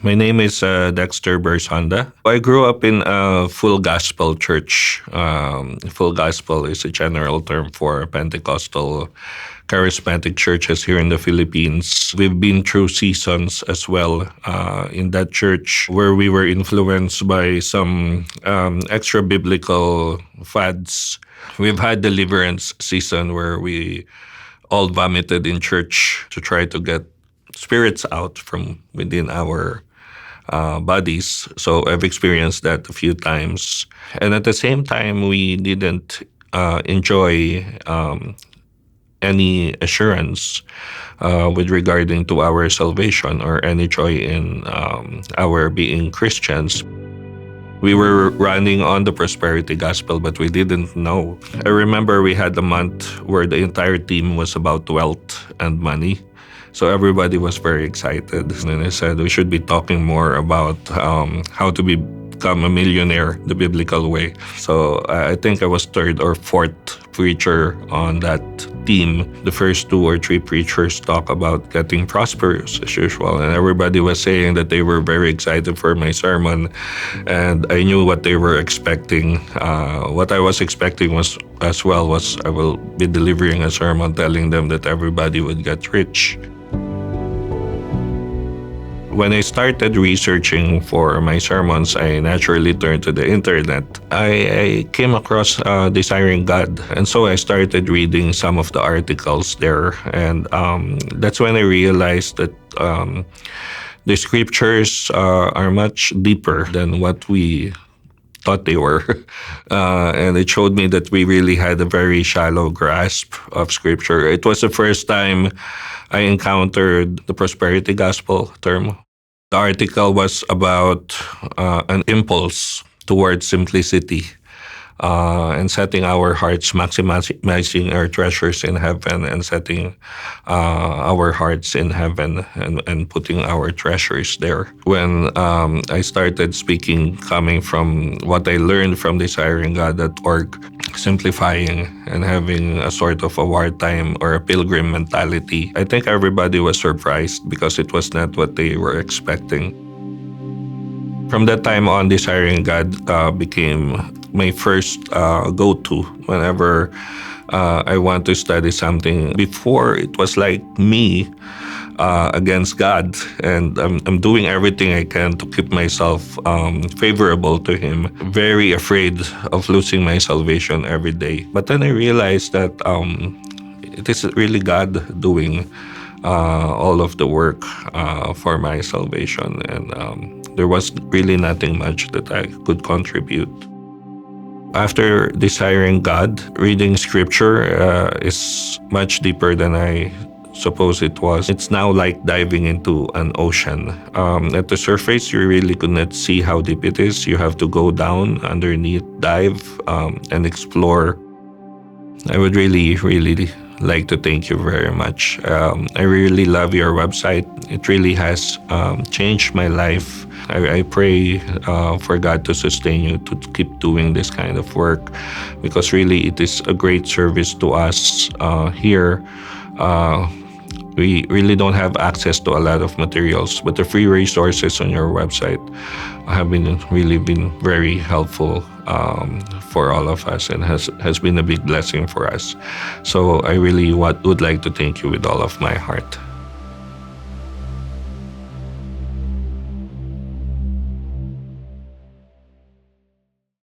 My name is Dexter Bersanda. I grew up in a full gospel church. Full gospel is a general term for Pentecostal charismatic churches here in the Philippines. We've been through seasons as well in that church where we were influenced by some extra biblical fads. We've had deliverance season where we all vomited in church to try to get spirits out from within our bodies. So I've experienced that a few times. And at the same time, we didn't enjoy any assurance with regarding to our salvation or any joy in our being Christians. We were running on the prosperity gospel, but we didn't know. I remember we had a month where the entire team was about wealth and money. So everybody was very excited. And I said we should be talking more about how to become a millionaire the biblical way. So I think I was third or fourth preacher on that team. The first two or three preachers talk about getting prosperous as usual. And everybody was saying that they were very excited for my sermon. And I knew what they were expecting. What I was expecting was I will be delivering a sermon telling them that everybody would get rich. When I started researching for my sermons, I naturally turned to the internet. I came across Desiring God, and so I started reading some of the articles there. And that's when I realized that the scriptures are much deeper than what we thought they were. And it showed me that we really had a very shallow grasp of scripture. It was the first time I encountered the prosperity gospel term. The article was about an impulse towards simplicity and setting our hearts, maximizing our treasures in heaven and setting our hearts in heaven and putting our treasures there. When I started speaking, coming from what I learned from desiringgod.org, simplifying and having a sort of a wartime or a pilgrim mentality, I think everybody was surprised because it was not what they were expecting. From that time on, Desiring God became my first go-to whenever I want to study something. Before, it was like me against God, and I'm doing everything I can to keep myself favorable to Him, very afraid of losing my salvation every day. But then I realized that it is really God doing all of the work for my salvation, and there was really nothing much that I could contribute. After desiring God, reading scripture is much deeper than I suppose it was. It's now like diving into an ocean. At the surface, you really could not see how deep it is. You have to go down underneath, dive, and explore. I would really like to thank you very much. I really love your website. It really has changed my life. I pray for God to sustain you to keep doing this kind of work, because really it is a great service to us here. We really don't have access to a lot of materials, but the free resources on your website have been very helpful for all of us, and has been a big blessing for us. So I really would like to thank you with all of my heart.